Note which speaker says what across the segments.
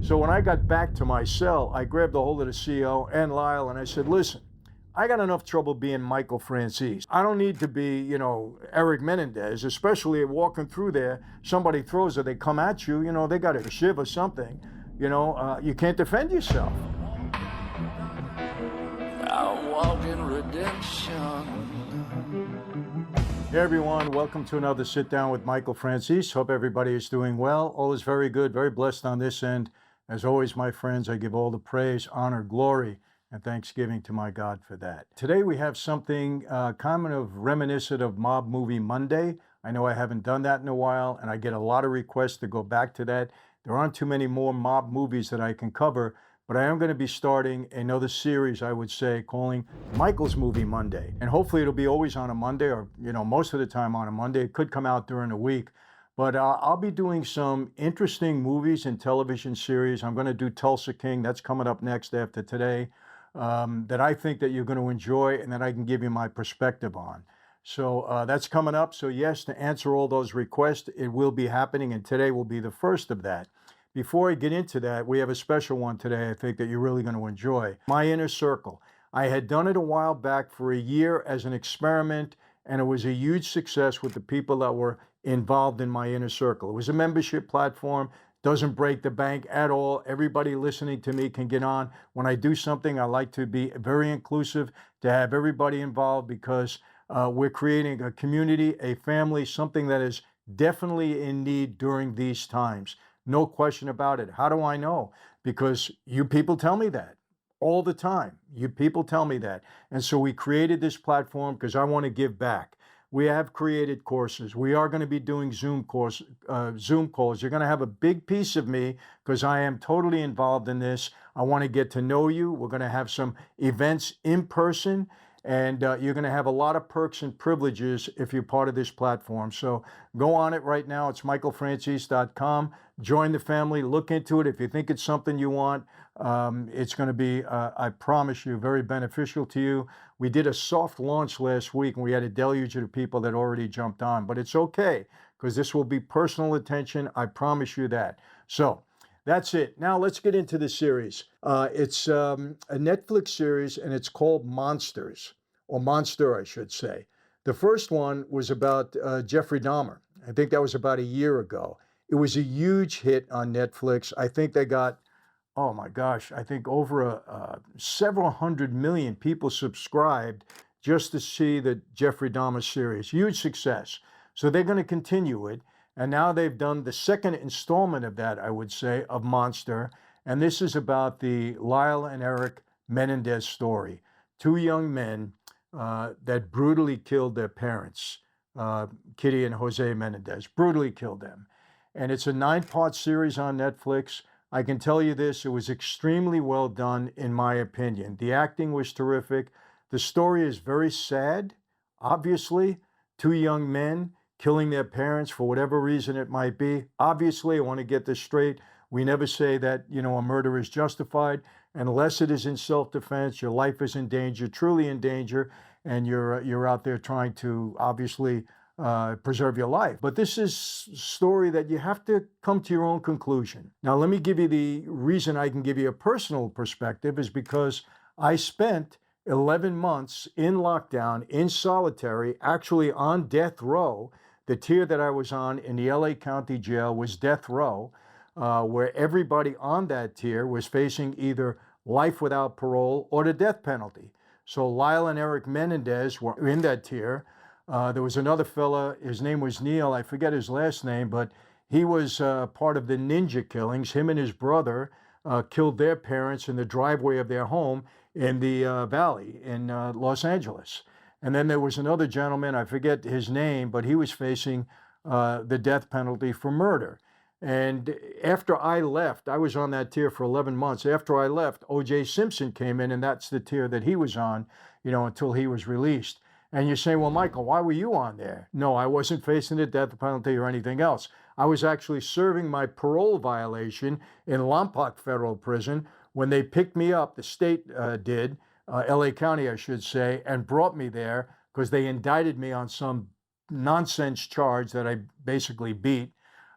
Speaker 1: So when I got back to my cell, I grabbed a hold of the CEO and Lyle and I said, listen, I got enough trouble being Michael Franzese. I don't need to be, Erik Menendez, especially walking through there. Somebody throws it, they come at you, they got a shiv or something. You can't defend yourself.
Speaker 2: I walk in redemption.
Speaker 1: Hey everyone, welcome to another Sit Down with Michael Franzese. Hope everybody is doing well. All is very good, very blessed on this end. As always, my friends, I give all the praise, honor, glory, and thanksgiving to my God for that. Today we have something kind of reminiscent of Mob Movie Monday. I know I haven't done that in a while, and I get a lot of requests to go back to that. There aren't too many more mob movies that I can cover, but I am going to be starting another series, I would say, calling Michael's Movie Monday. And hopefully it'll be always on a Monday, or most of the time on a Monday. It could come out during the week. But I'll be doing some interesting movies and television series. I'm going to do Tulsa King. That's coming up next after today. That I think that you're going to enjoy and that I can give you my perspective on. So that's coming up. So yes, to answer all those requests, it will be happening. And today will be the first of that. Before I get into that, we have a special one today I think that you're really going to enjoy. My Inner Circle. I had done it a while back for a year as an experiment, and it was a huge success with the people that were involved in my inner circle. It was a membership platform, doesn't break the bank at all. Everybody listening to me can get on. When I do something, I like to be very inclusive, to have everybody involved, because we're creating a community, a family, something that is definitely in need during these times. No question about it. How do I know? Because you people tell me that all the time. You people tell me that. And so we created this platform because I want to give back. We have created courses. We are going to be doing Zoom calls. You're going to have a big piece of me because I am totally involved in this. I want to get to know you. We're going to have some events in person. And you're going to have a lot of perks and privileges if you're part of this platform. So go on it right now. It's michaelfranzese.com. Join the family. Look into it. If you think it's something you want, it's going to be, I promise you, very beneficial to you. We did a soft launch last week, and we had a deluge of people that already jumped on. But it's okay, because this will be personal attention. I promise you that. So that's it. Now let's get into the series. It's a Netflix series, and it's called Monsters, or Monster, I should say. The first one was about Jeffrey Dahmer. I think that was about a year ago. It was a huge hit on Netflix. I think they got, oh my gosh, I think over several 100 million people subscribed just to see the Jeffrey Dahmer series. Huge success. So they're going to continue it. And now they've done the second installment of that, I would say, of Monster. And this is about the Lyle and Erik Menendez story. Two young men that brutally killed their parents, Kitty and Jose Menendez, brutally killed them. And it's a 9-part series on Netflix. I can tell you this, it was extremely well done, in my opinion. The acting was terrific. The story is very sad, obviously. Two young men killing their parents for whatever reason it might be. Obviously, I want to get this straight. We never say that, a murder is justified unless it is in self-defense. Your life is in danger, truly in danger, and you're out there trying to obviously preserve your life. But this is a story that you have to come to your own conclusion. Now, let me give you the reason I can give you a personal perspective is because I spent 11 months in lockdown, in solitary, actually on death row. The tier that I was on in the LA County Jail was death row, where everybody on that tier was facing either life without parole or the death penalty. So Lyle and Erik Menendez were in that tier. There was another fella, his name was Neil, I forget his last name, but he was part of the ninja killings. Him and his brother killed their parents in the driveway of their home in the valley in Los Angeles. And then there was another gentleman, I forget his name, but he was facing the death penalty for murder. And after I left, I was on that tier for 11 months. After I left, O.J. Simpson came in, and that's the tier that he was on, until he was released. And you say, well, Michael, why were you on there? No, I wasn't facing the death penalty or anything else. I was actually serving my parole violation in Lompoc Federal Prison when they picked me up, the state did, LA County, I should say, and brought me there because they indicted me on some nonsense charge that I basically beat.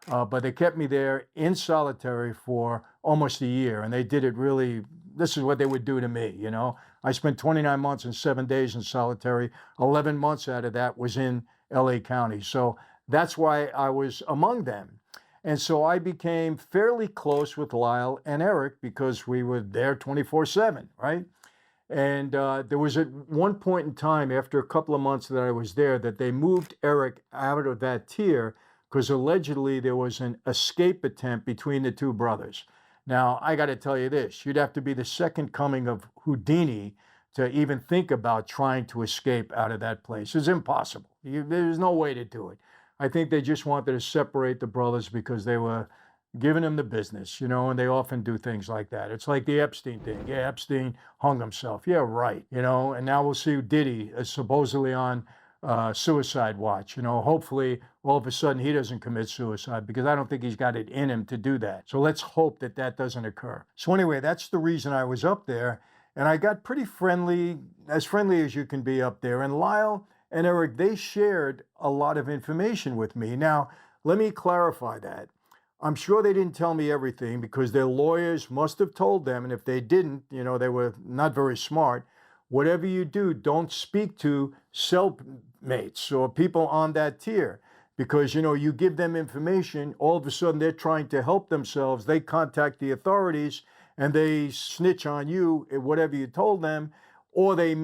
Speaker 1: But they kept me there in solitary for almost a year, and they did it really. This is what they would do to me, you know. I spent 29 months and 7 days in solitary. 11 months out of that was in LA County. So that's why I was among them. And so I became fairly close with Lyle and Erik because we were there 24/7, right? And there was at one point in time, after a couple of months that I was there, that they moved Erik out of that tier because allegedly there was an escape attempt between the two brothers. Now, I got to tell you this, you'd have to be the second coming of Houdini to even think about trying to escape out of that place. It's impossible. There's no way to do it. I think they just wanted to separate the brothers because they were giving them the business, you know, and they often do things like that. It's like the Epstein thing. Yeah, Epstein hung himself. Yeah, right. You know, and now we'll see Diddy is supposedly on suicide watch. You know, hopefully all of a sudden he doesn't commit suicide because I don't think he's got it in him to do that. So let's hope that that doesn't occur. So anyway, that's the reason I was up there. And I got pretty friendly as you can be up there. And Lyle and Erik, they shared a lot of information with me. Now, let me clarify that. I'm sure they didn't tell me everything because their lawyers must have told them. And if they didn't, you know, they were not very smart. Whatever you do, don't speak to cellmates or people on that tier because, you know, you give them information, all of a sudden they're trying to help themselves. They contact the authorities and they snitch on you, whatever you told them, or they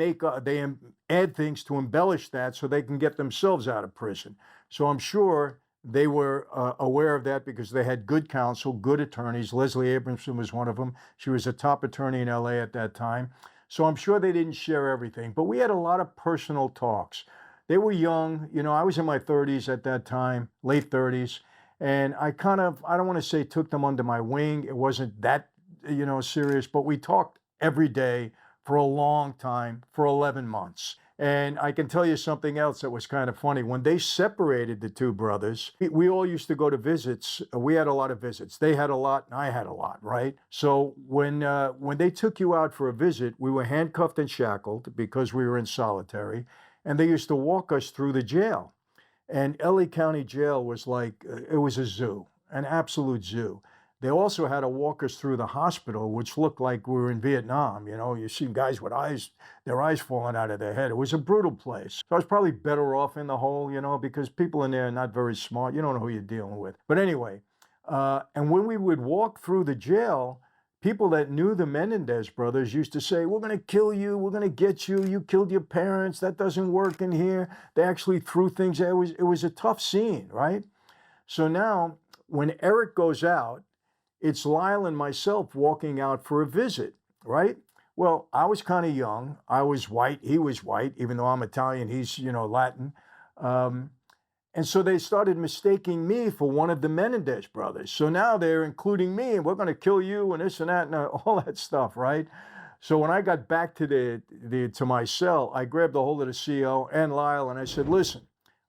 Speaker 1: add things to embellish that so they can get themselves out of prison. So I'm sure they were aware of that because they had good counsel, good attorneys. Leslie Abramson was one of them. She was a top attorney in LA at that time. So I'm sure they didn't share everything, but we had a lot of personal talks. They were young, you know, I was in my 30s at that time, late 30s, and I don't want to say took them under my wing. It wasn't that, you know, serious, but we talked every day for a long time, for 11 months. And I can tell you something else that was kind of funny. When they separated the two brothers, we all used to go to visits. We had a lot of visits. They had a lot and I had a lot, right? So when they took you out for a visit, we were handcuffed and shackled because we were in solitary. And they used to walk us through the jail. And LA County Jail was like, it was a zoo, an absolute zoo. They also had to walk us through the hospital, which looked like we were in Vietnam. You know, you see guys with their eyes falling out of their head. It was a brutal place. So I was probably better off in the hole, you know, because people in there are not very smart. You don't know who you're dealing with. But anyway, and when we would walk through the jail, people that knew the Menendez brothers used to say, we're going to kill you. We're going to get you. You killed your parents. That doesn't work in here. They actually threw things. It was a tough scene, right? So now when Erik goes out, it's Lyle and myself walking out for a visit, right? Well, I was kind of young. I was white. He was white, even though I'm Italian. He's, you know, Latin. And so they started mistaking me for one of the Menendez brothers. So now they're including me, and we're going to kill you and this and that and all that stuff, right? So when I got back to to my cell, I grabbed a hold of the CO and Lyle, and I said, listen,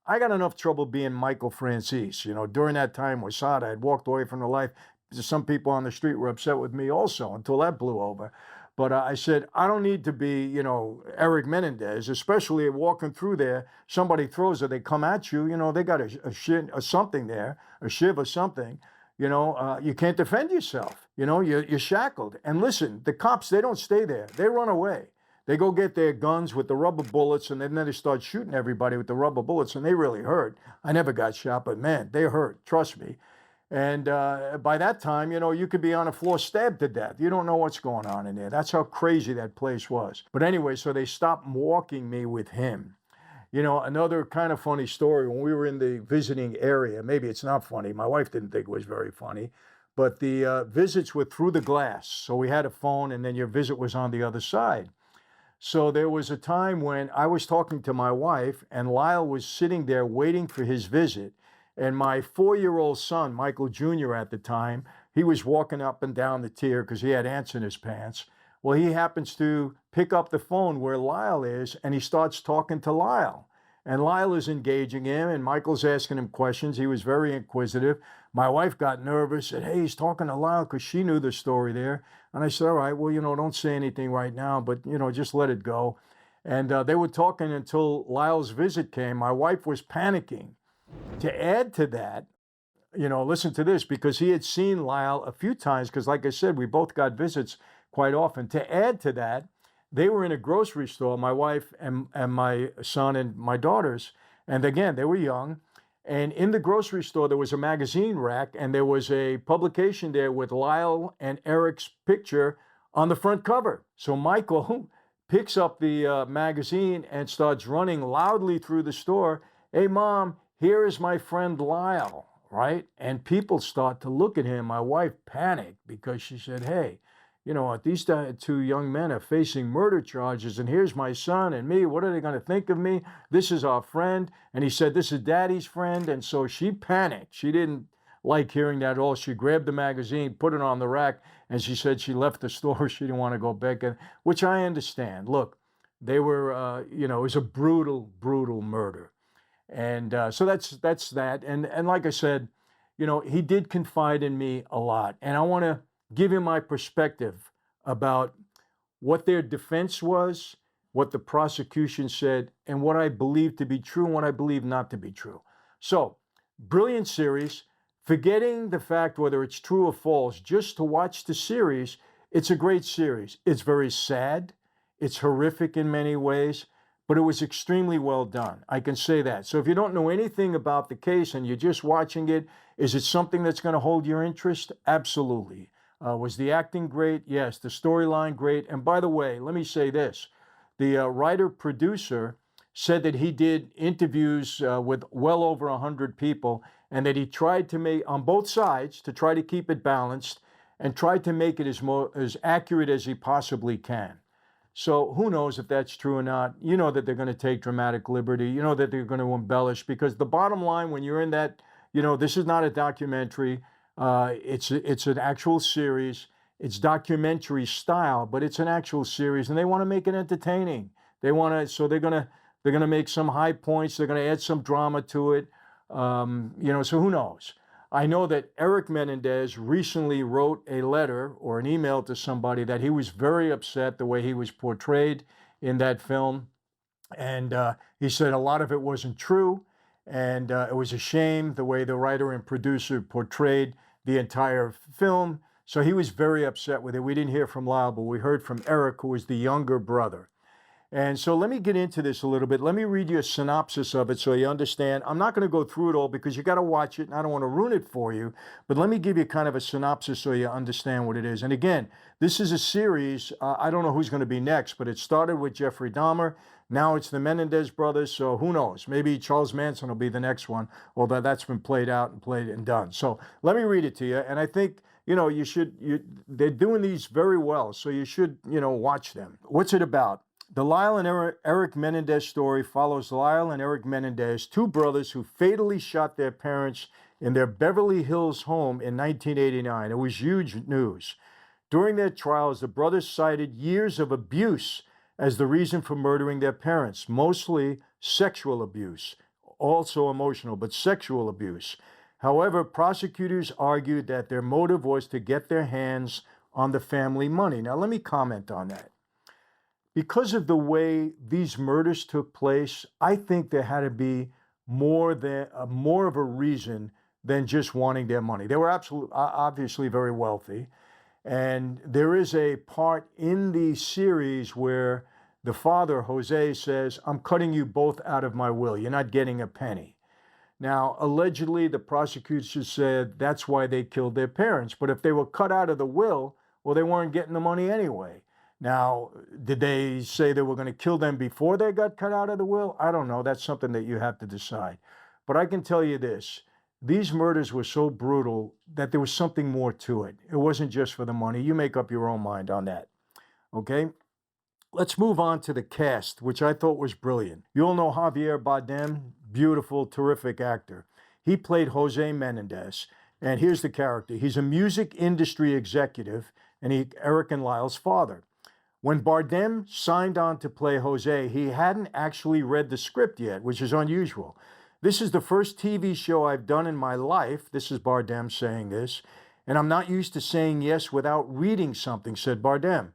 Speaker 1: I got enough trouble being Michael Franzese. You know, during that time with Sada, I'd walked away from the life. Some people on the street were upset with me also until that blew over. But I said, I don't need to be, you know, Erik Menendez, especially walking through there. Somebody throws it, they come at you. You know, they got a something there, a shiv or something. You know, you can't defend yourself. You know, you're shackled. And listen, the cops, they don't stay there. They run away. They go get their guns with the rubber bullets, and then they start shooting everybody with the rubber bullets, and they really hurt. I never got shot, but man, they hurt. Trust me. And by that time, you know, you could be on the floor stabbed to death. You don't know what's going on in there. That's how crazy that place was. But anyway, so they stopped walking me with him. You know, another kind of funny story, when we were in the visiting area, maybe it's not funny. My wife didn't think it was very funny. But the visits were through the glass. So we had a phone, and then your visit was on the other side. So there was a time when I was talking to my wife, and Lyle was sitting there waiting for his visit. And my 4-year-old son, Michael Jr. at the time, he was walking up and down the tier because he had ants in his pants. Well, he happens to pick up the phone where Lyle is, and he starts talking to Lyle. And Lyle is engaging him, and Michael's asking him questions. He was very inquisitive. My wife got nervous, said, hey, he's talking to Lyle, because she knew the story there. And I said, all right, well, you know, don't say anything right now, but, you know, just let it go. And they were talking until Lyle's visit came. My wife was panicking. To add to that, listen to this, because he had seen Lyle a few times, because like I said, we both got visits quite often. To add to that, they were in a grocery store, my wife and my son and my daughters, and again, they were young. And in the grocery store, there was a magazine rack, and there was a publication there with Lyle and Erik's picture on the front cover. So Michael picks up the magazine and starts running loudly through the store. Hey, Mom, here is my friend Lyle, right? And people start to look at him. My wife panicked because she said, hey, these two young men are facing murder charges, and here's my son and me. What are they going to think of me? This is our friend. And he said, this is Daddy's friend. And so she panicked. She didn't like hearing that at all. She grabbed the magazine, put it on the rack, and she said she left the store. She didn't want to go back in, which I understand. Look, they were, it was a brutal, brutal murder. And so that's that. And like I said, he did confide in me a lot. And I want to give him my perspective about what their defense was, what the prosecution said, and what I believe to be true and what I believe not to be true. So, brilliant series. Forgetting the fact whether it's true or false, just to watch the series, it's a great series. It's very sad. It's horrific in many ways, but it was extremely well done. I can say that. So if you don't know anything about the case and you're just watching it, is it something that's going to hold your interest? Absolutely. Was the acting great? Yes. The storyline great. And by the way, let me say this. The writer-producer said that he did interviews with well over 100 people, and that he tried to make, on both sides, to try to keep it balanced and tried to make it as accurate as he possibly can. So who knows if that's true or not? You know that they're going to take dramatic liberty. You know that they're going to embellish, because the bottom line, when you're in that, this is not a documentary. It's an actual series. It's documentary style, but it's an actual series, and they want to make it entertaining. So they're gonna make some high points. They're gonna add some drama to it. So who knows? I know that Erik Menendez recently wrote a letter or an email to somebody that he was very upset the way he was portrayed in that film, and he said a lot of it wasn't true. And it was a shame the way the writer and producer portrayed the entire film. So he was very upset with it. We didn't hear from Lyle, but we heard from Erik, who was the younger brother. And so let me get into this a little bit. Let me read you a synopsis of it so you understand. I'm not going to go through it all because you got to watch it, and I don't want to ruin it for you. But let me give you kind of a synopsis so you understand what it is. And again, this is a series. I don't know who's going to be next, but it started with Jeffrey Dahmer. Now it's the Menendez brothers, so who knows? Maybe Charles Manson will be the next one, although that's been played out and played and done. So let me read it to you, and I think, they're doing these very well, so you should, watch them. What's it about? The Lyle and Erik Menendez story follows Lyle and Erik Menendez, two brothers who fatally shot their parents in their Beverly Hills home in 1989. It was huge news. During their trials, the brothers cited years of abuse as the reason for murdering their parents, mostly sexual abuse, also emotional, but sexual abuse. However, prosecutors argued that their motive was to get their hands on the family money. Now, let me comment on that. Because of the way these murders took place, I think there had to be more of a reason than just wanting their money. They were obviously very wealthy. And there is a part in the series where the father, Jose, says, I'm cutting you both out of my will. You're not getting a penny. Now, allegedly, the prosecutors said that's why they killed their parents. But if they were cut out of the will, well, they weren't getting the money anyway. Now, did they say they were going to kill them before they got cut out of the will? I don't know. That's something that you have to decide. But I can tell you this. These murders were so brutal that there was something more to it. It wasn't just for the money. You make up your own mind on that. Okay? Let's move on to the cast, which I thought was brilliant. You all know Javier Bardem, beautiful, terrific actor. He played Jose Menendez, and here's the character. He's a music industry executive, and Erik and Lyle's father. When Bardem signed on to play Jose, he hadn't actually read the script yet, which is unusual. This is the first TV show I've done in my life, this is Bardem saying this, and I'm not used to saying yes without reading something, said Bardem.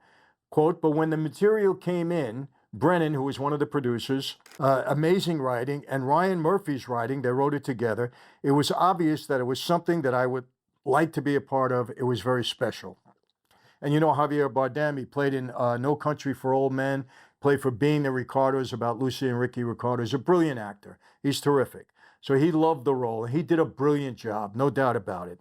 Speaker 1: Quote, but when the material came in, Brennan, who was one of the producers, amazing writing, and Ryan Murphy's writing. They wrote it together. It was obvious that it was something that I would like to be a part of. It was very special. And you know Javier Bardem, he played in No Country for Old Men, played for Being the Ricardos about Lucy and Ricky Ricardo. He's a brilliant actor. He's terrific. So he loved the role, and he did a brilliant job, no doubt about it.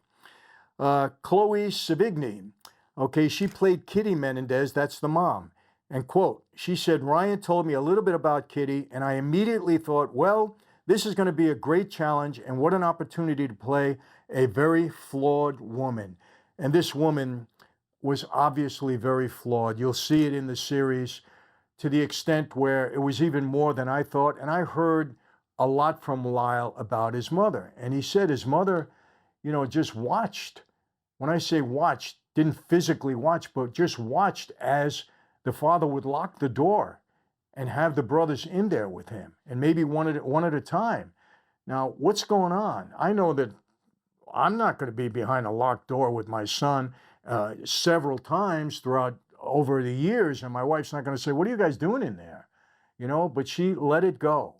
Speaker 1: Chloe Sevigny, okay, she played Kitty Menendez, that's the mom. And quote, she said, Ryan told me a little bit about Kitty, and I immediately thought, well, this is going to be a great challenge, and what an opportunity to play a very flawed woman. And this woman was obviously very flawed. You'll see it in the series to the extent where it was even more than I thought. And I heard a lot from Lyle about his mother. And he said his mother, just watched. When I say watched, didn't physically watch, but just watched as the father would lock the door and have the brothers in there with him, and maybe one at a time. Now, what's going on? I know that I'm not going to be behind a locked door with my son several times throughout over the years, and my wife's not going to say, what are you guys doing in there? But she let it go.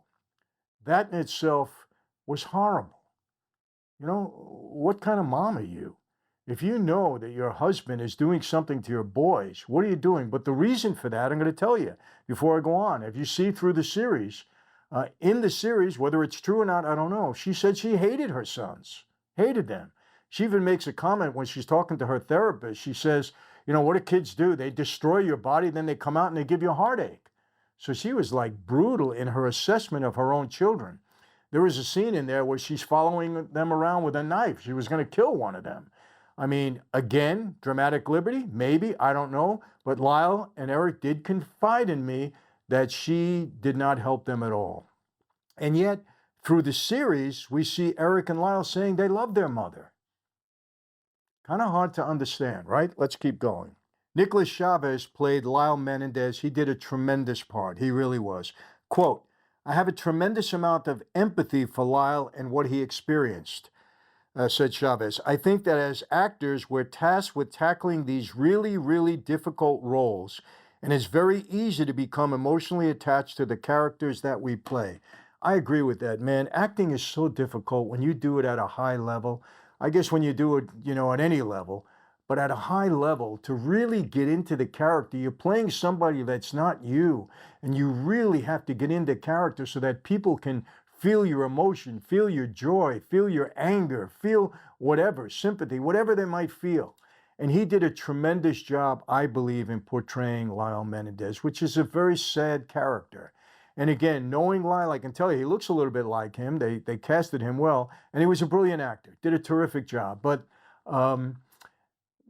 Speaker 1: That in itself was horrible. What kind of mom are you? If you know that your husband is doing something to your boys, what are you doing? But the reason for that, I'm going to tell you before I go on. If you see through the series, in the series, whether it's true or not, I don't know, she said she hated her sons, hated them. She even makes a comment when she's talking to her therapist. She says, what do kids do? They destroy your body, then they come out and they give you a heartache. So she was like brutal in her assessment of her own children. There was a scene in there where she's following them around with a knife. She was going to kill one of them. I mean, again, dramatic liberty, maybe, I don't know. But Lyle and Erik did confide in me that she did not help them at all. And yet, through the series, we see Erik and Lyle saying they love their mother. Kind of hard to understand, right? Let's keep going. Nicholas Chavez played Lyle Menendez. He did a tremendous part. He really was. Quote, I have a tremendous amount of empathy for Lyle and what he experienced, said Chavez. I think that as actors, we're tasked with tackling these really, really difficult roles, and it's very easy to become emotionally attached to the characters that we play. I agree with that, man. Acting is so difficult when you do it at a high level. I guess when you do it, at any level, but at a high level, to really get into the character, you're playing somebody that's not you, and you really have to get into character so that people can feel your emotion, feel your joy, feel your anger, feel whatever, sympathy, whatever they might feel. And he did a tremendous job, I believe, in portraying Lyle Menendez, which is a very sad character. And again, knowing Lyle, I can tell you, he looks a little bit like him. They casted him well, and he was a brilliant actor, did a terrific job. But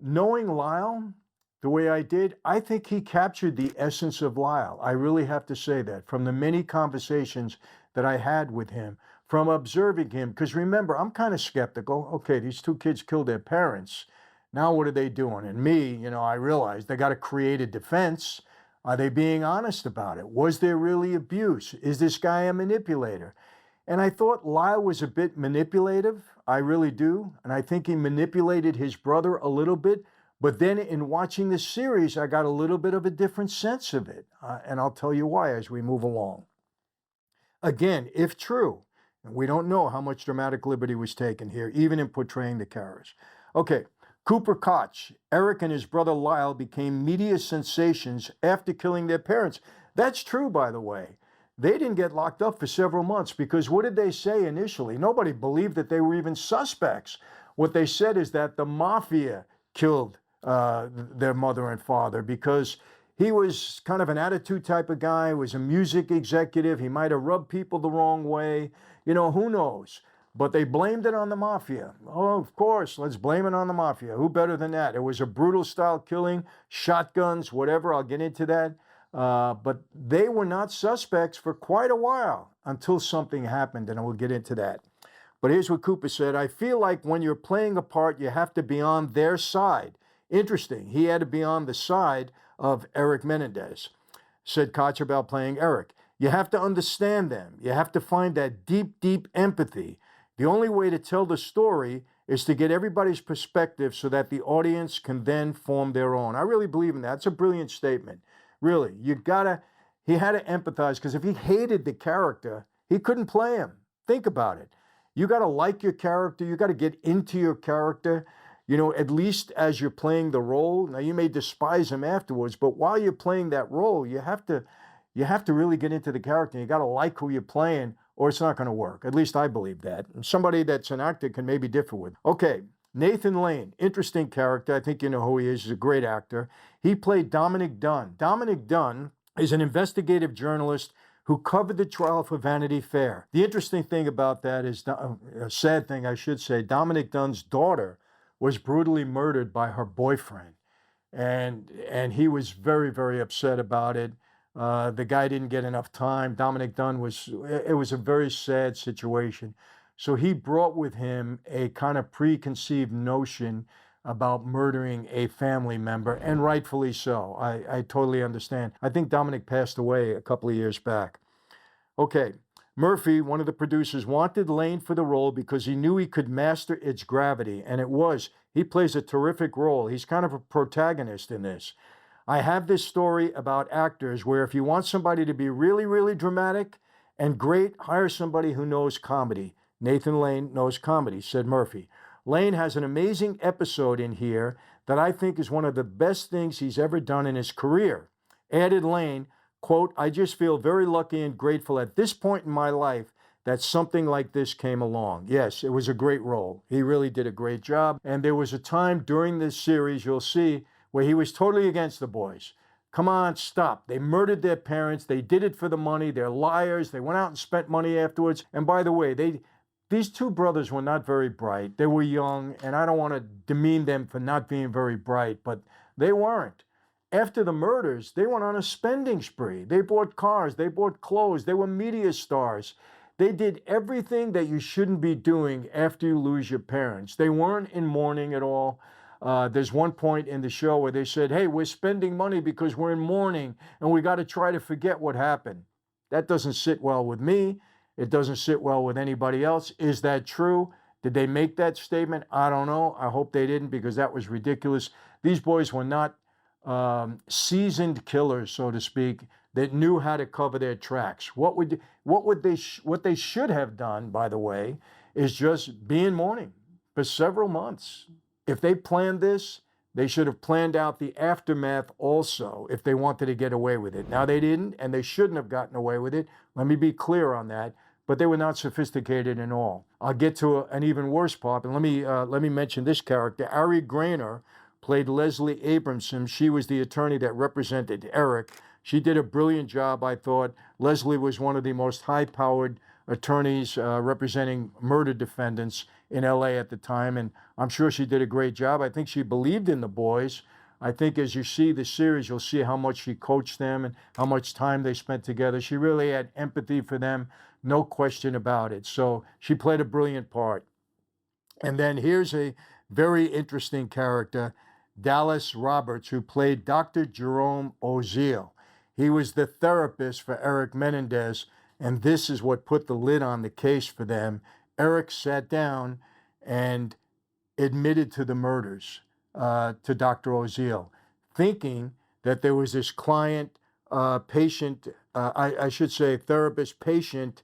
Speaker 1: knowing Lyle the way I did, I think he captured the essence of Lyle. I really have to say that from the many conversations that I had with him, from observing him. Because remember, I'm kind of skeptical. Okay, these two kids killed their parents. Now what are they doing? And me, I realized they got to create a defense. Are they being honest about it? Was there really abuse? Is this guy a manipulator? And I thought Lyle was a bit manipulative. I really do. And I think he manipulated his brother a little bit. But then in watching the series, I got a little bit of a different sense of it. And I'll tell you why as we move along. Again, if true, and we don't know how much dramatic liberty was taken here, even in portraying the characters. Okay, Cooper Koch, Erik and his brother Lyle became media sensations after killing their parents. That's true, by the way. They didn't get locked up for several months because what did they say initially? Nobody believed that they were even suspects. What they said is that the mafia killed their mother and father because he was kind of an attitude type of guy, was a music executive. He might have rubbed people the wrong way. Who knows? But they blamed it on the mafia. Oh, of course, let's blame it on the mafia. Who better than that? It was a brutal style killing, shotguns, whatever. I'll get into that. But they were not suspects for quite a while until something happened, and I will get into that. But here's what Cooper said. I feel like when you're playing a part, you have to be on their side. Interesting. He had to be on the side of Erik Menendez, said Koch about playing Erik. You have to understand them. You have to find that deep, deep empathy. The only way to tell the story is to get everybody's perspective so that the audience can then form their own. I really believe in that. It's a brilliant statement. Really, he had to empathize, because if he hated the character, he couldn't play him. Think about it. You got to like your character. You got to get into your character, at least as you're playing the role. Now, you may despise him afterwards, but while you're playing that role, you have to really get into the character. You got to like who you're playing, or it's not going to work. At least I believe that. And somebody that's an actor can maybe differ with. Okay, Nathan Lane, interesting character. I think you know who he is. He's a great actor. He played Dominick Dunne. Dominick Dunne is an investigative journalist who covered the trial for Vanity Fair. The interesting thing about that is, a sad thing I should say, Dominick Dunne's daughter was brutally murdered by her boyfriend. And he was very, very upset about it. The guy didn't get enough time. Dominick Dunne it was a very sad situation. So he brought with him a kind of preconceived notion about murdering a family member, and rightfully so. I totally understand. I think Dominick passed away a couple of years back. Okay, Murphy, one of the producers, wanted Lane for the role because he knew he could master its gravity, and he plays a terrific role. He's kind of a protagonist in this. I have this story about actors where if you want somebody to be really, really dramatic and great, hire somebody who knows comedy. Nathan Lane knows comedy, said Murphy. Lane has an amazing episode in here that I think is one of the best things he's ever done in his career. Added Lane, quote, I just feel very lucky and grateful at this point in my life that something like this came along. Yes, it was a great role. He really did a great job. And there was a time during this series, you'll see, where he was totally against the boys. Come on, stop. They murdered their parents. They did it for the money. They're liars. They went out and spent money afterwards. And by the way, these two brothers were not very bright. They were young, and I don't want to demean them for not being very bright, but they weren't. After the murders, they went on a spending spree. They bought cars. They bought clothes. They were media stars. They did everything that you shouldn't be doing after you lose your parents. They weren't in mourning at all. There's one point in the show where they said, hey, we're spending money because we're in mourning and we got to try to forget what happened. That doesn't sit well with me. It doesn't sit well with anybody else. Is that true? Did they make that statement? I don't know. I hope they didn't, because that was ridiculous. These boys were not seasoned killers, so to speak, that knew how to cover their tracks. What they should have done, by the way, is just be in mourning for several months. If they planned this, they should have planned out the aftermath also if they wanted to get away with it. Now, they didn't, and they shouldn't have gotten away with it. Let me be clear on that. But they were not sophisticated at all. I'll get to an even worse part, and let me mention this character. Graynor played Leslie Abramson. She was the attorney that represented Erik. She did a brilliant job, I thought. Leslie was one of the most high-powered attorneys representing murder defendants in LA at the time, and I'm sure she did a great job. I think she believed in the boys. I think as you see the series, you'll see how much she coached them and how much time they spent together. She really had empathy for them, no question about it. So she played a brilliant part. And then here's a very interesting character, Dallas Roberts, who played Dr. Jerome Oziel. He was the therapist for Erik Menendez, and this is what put the lid on the case for them. Erik sat down and admitted to the murders to Dr. Oziel, thinking that there was this client-patient, I should say therapist-patient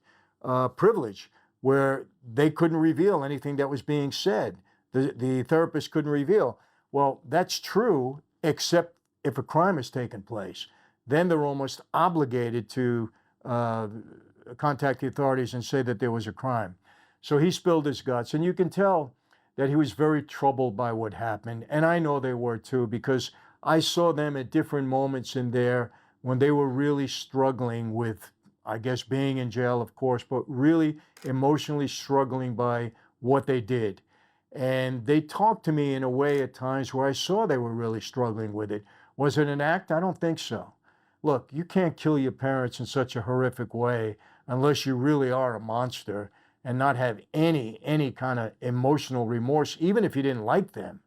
Speaker 1: privilege, where they couldn't reveal anything that was being said. The therapist couldn't reveal. Well, that's true, except if a crime has taken place. Then they're almost obligated to contact the authorities and say that there was a crime. So he spilled his guts, and you can tell that he was very troubled by what happened. And I know they were too, because I saw them at different moments in there when they were really struggling with, I guess, being in jail, of course, but really emotionally struggling by what they did. And they talked to me in a way at times where I saw they were really struggling with it. Was it an act? I don't think so. Look, you can't kill your parents in such a horrific way unless you really are a monster and not have any kind of emotional remorse, even if you didn't like them,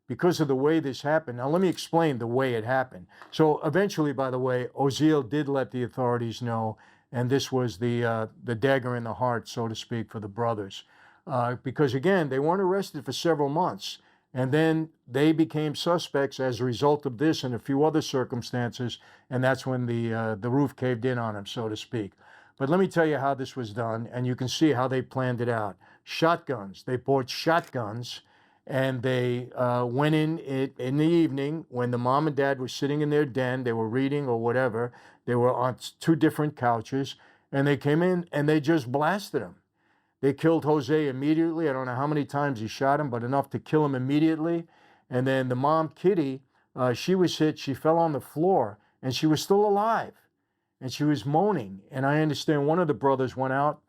Speaker 1: because of the way this happened. Now, let me explain the way it happened. So eventually, by the way, Oziel did let the authorities know, and this was the dagger in the heart, so to speak, for the brothers. Because, again, they weren't arrested for several months. And then they became suspects as a result of this and a few other circumstances, and that's when the roof caved in on them, so to speak. But let me tell you how this was done, and you can see how they planned it out. Shotguns. They bought shotguns, and they went in the evening when the mom and dad were sitting in their den. They were reading or whatever. They were on two different couches, and they came in and they just blasted them. They killed Jose immediately. I don't know how many times he shot him, but enough to kill him immediately. And then the mom, Kitty, she was hit. She fell on the floor, and she was still alive. And she was moaning. And I understand one of the brothers went out,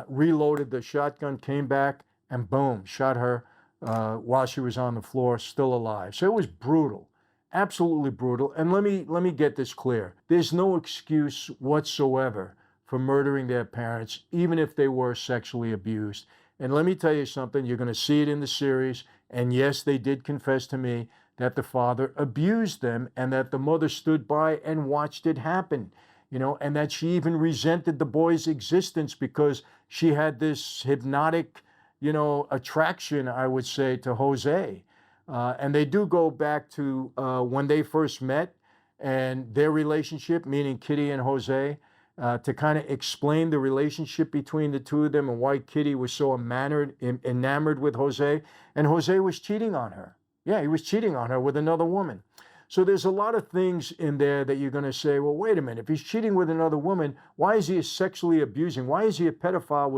Speaker 1: reloaded the shotgun, came back, and boom, shot her while she was on the floor, still alive. So it was brutal, absolutely brutal. And let me get this clear. There's no excuse whatsoever for murdering their parents, even if they were sexually abused. And let me tell you something, you're going to see it in the series. And yes, they did confess to me that the father abused them and that the mother stood by and watched it happen, and that she even resented the boy's existence because she had this hypnotic, attraction, I would say, to Jose. And they do go back to when they first met and their relationship, meaning Kitty and Jose, to kind of explain the relationship between the two of them and why Kitty was so enamored with Jose. And Jose was cheating on her. Yeah, he was cheating on her with another woman. So there's a lot of things in there that you're going to say, well, wait a minute. If he's cheating with another woman, why is he sexually abusing? Why is he a pedophile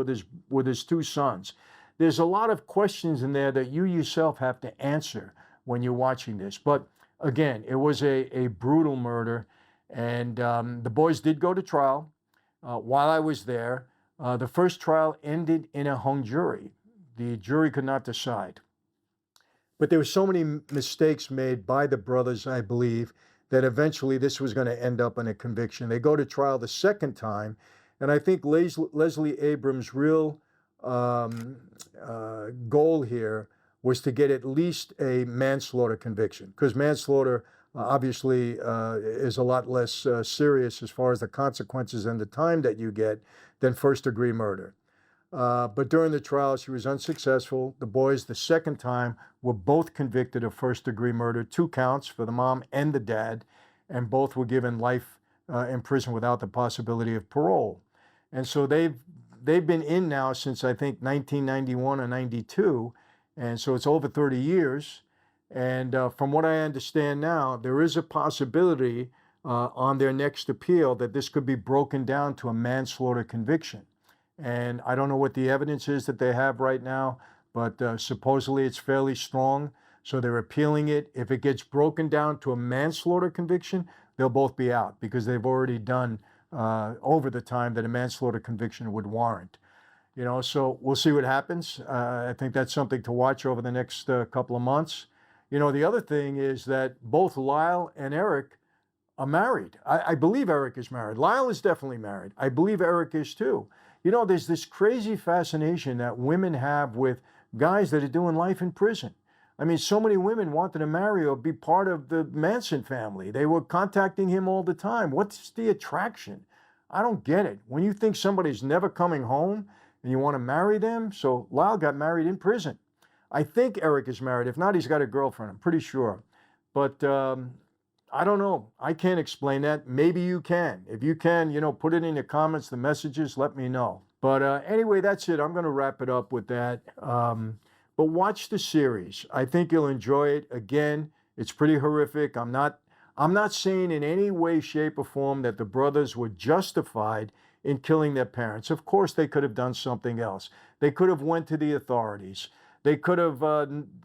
Speaker 1: with his two sons? There's a lot of questions in there that you yourself have to answer when you're watching this. But again, it was a brutal murder. And the boys did go to trial while I was there. The first trial ended in a hung jury. The jury could not decide. But there were so many mistakes made by the brothers, I believe, that eventually this was going to end up in a conviction. They go to trial the second time, and I think Leslie Abrams' real goal here was to get at least a manslaughter conviction, because manslaughter obviously is a lot less serious as far as the consequences and the time that you get than first-degree murder. But during the trial, she was unsuccessful. The boys, the second time, were both convicted of first-degree murder, 2 counts for the mom and the dad, and both were given life in prison without the possibility of parole. And so they've been in now since, I think, 1991 or 92, and so it's over 30 years. And from what I understand now, there is a possibility on their next appeal that this could be broken down to a manslaughter conviction. And I don't know what the evidence is that they have right now, but supposedly it's fairly strong. So they're appealing it. If it gets broken down to a manslaughter conviction, they'll both be out because they've already done over the time that a manslaughter conviction would warrant. So we'll see what happens. I think that's something to watch over the next couple of months. The other thing is that both Lyle and Erik are married. I believe Erik is married. Lyle is definitely married. I believe Erik is too. There's this crazy fascination that women have with guys that are doing life in prison. I mean, so many women wanted to marry or be part of the Manson family. They were contacting him all the time. What's the attraction? I don't get it. When you think somebody's never coming home and you want to marry them, so Lyle got married in prison. I think Erik is married. If not, he's got a girlfriend. I'm pretty sure. But I don't know. I can't explain that. Maybe you can. If you can, put it in the comments, the messages, let me know. But anyway, that's it. I'm going to wrap it up with that. But watch the series. I think you'll enjoy it. Again, it's pretty horrific. I'm not saying in any way, shape, or form that the brothers were justified in killing their parents. Of course, they could have done something else. They could have went to the authorities. They could have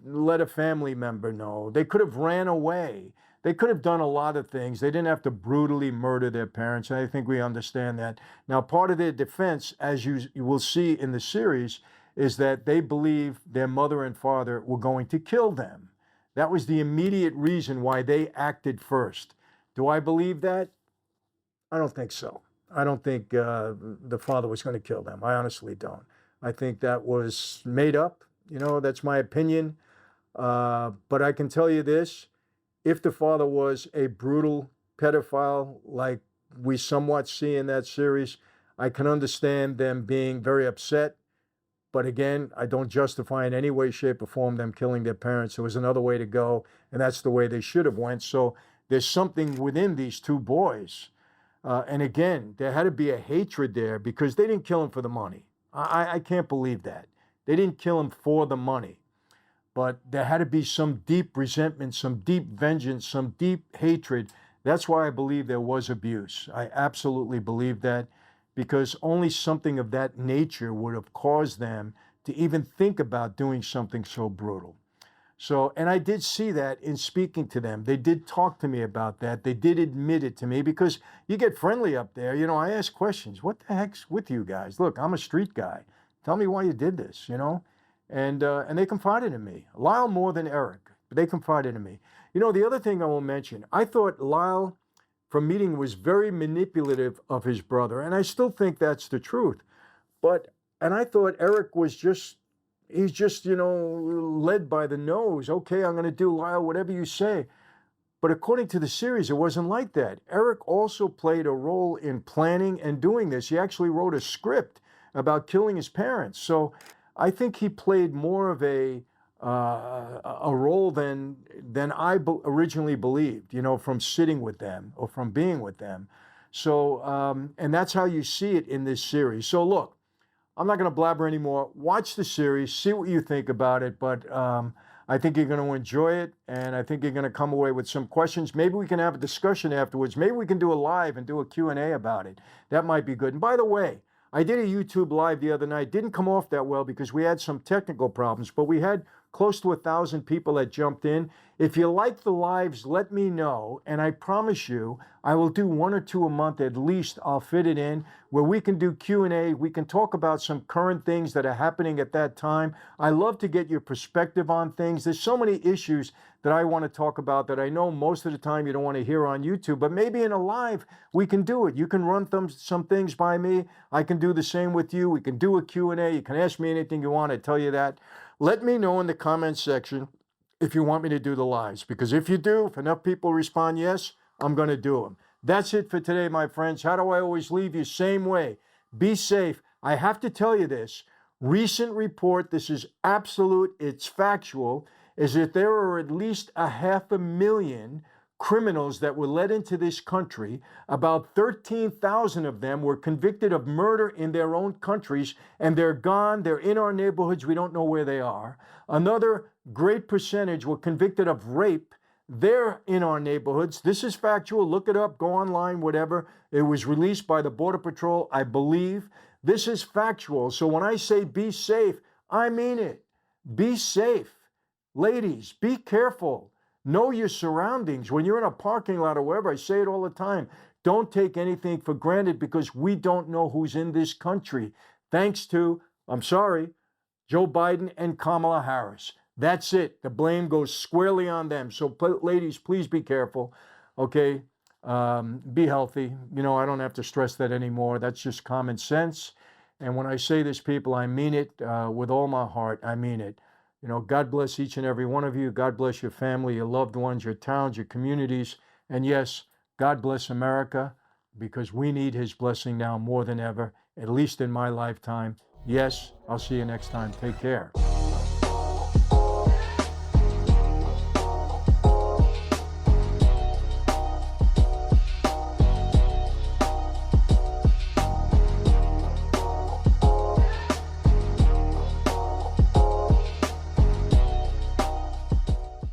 Speaker 1: let a family member know. They could have ran away. They could have done a lot of things. They didn't have to brutally murder their parents, and I think we understand that. Now, part of their defense, as you will see in the series, is that they believe their mother and father were going to kill them. That was the immediate reason why they acted first. Do I believe that? I don't think so. I don't think the father was going to kill them. I honestly don't. I think that was made up. That's my opinion. But I can tell you this. If the father was a brutal pedophile like we somewhat see in that series, I can understand them being very upset But again, I don't justify in any way, shape, or form them killing their parents. There was another way to go, and that's the way they should have went. So there's something within these two boys. And again, there had to be a hatred there because they didn't kill him for the money. I can't believe that. They didn't kill him for the money. But there had to be some deep resentment, some deep vengeance, some deep hatred. That's why I believe there was abuse. I absolutely believe that, because only something of that nature would have caused them to even think about doing something so brutal. So, and I did see that in speaking to them. They did talk to me about that. They did admit it to me, because you get friendly up there. You know, I ask questions. What the heck's with you guys? Look, I'm a street guy. Tell me why you did this, you know? And they confided in me. Lyle more than Erik, but they confided in me. You know, the other thing I will mention, I thought Lyle, from meeting, was very manipulative of his brother, and I still think that's the truth. And I thought Erik was he's just, you know, led by the nose. Okay, I'm going to do, Lyle, whatever you say. But according to the series, it wasn't like that. Erik also played a role in planning and doing this. He actually wrote a script about killing his parents. So I think he played more of a role than I originally believed, you know, from sitting with them or from being with them. So, and that's how you see it in this series. So look, I'm not going to blabber anymore. Watch the series, see what you think about it. But I think you're going to enjoy it, and I think you're going to come away with some questions. Maybe we can have a discussion afterwards. Maybe we can do a live and do a Q&A about it. That might be good. And by the way, I did a YouTube live the other night. Didn't come off that well because we had some technical problems, but we had close to 1,000 people that jumped in. If you like the lives, let me know. And I promise you, I will do 1 or 2 a month at least. I'll fit it in where we can do Q&A. We can talk about some current things that are happening at that time. I love to get your perspective on things. There's so many issues that I want to talk about that I know most of the time you don't want to hear on YouTube, but maybe in a live, we can do it. You can run some things by me. I can do the same with you. We can do a Q&A. You can ask me anything you want. I tell you that. Let me know in the comments section if you want me to do the lives, because if you do, if enough people respond yes, I'm going to do them. That's it for today, my friends. How do I always leave you? Same way. Be safe. I have to tell you this. Recent report, this is absolute, it's factual, is that there are at least 500,000 criminals that were let into this country. About 13,000 of them were convicted of murder in their own countries, and they're gone. They're in our neighborhoods. We don't know where they are. Another great percentage were convicted of rape. They're in our neighborhoods. This is factual. Look it up. Go online, whatever. It was released by the Border Patrol, I believe. This is factual. So when I say be safe, I mean it. Be safe. Ladies, be careful. Know your surroundings. When you're in a parking lot or wherever, I say it all the time, don't take anything for granted, because we don't know who's in this country. Thanks to, I'm sorry, Joe Biden and Kamala Harris. That's it. The blame goes squarely on them. So ladies, please be careful. Okay? Be healthy. You know, I don't have to stress that anymore. That's just common sense. And when I say this, people, I mean it with all my heart. I mean it. You know, God bless each and every one of you. God bless your family, your loved ones, your towns, your communities. And yes, God bless America, because we need his blessing now more than ever, at least in my lifetime. Yes, I'll see you next time. Take care.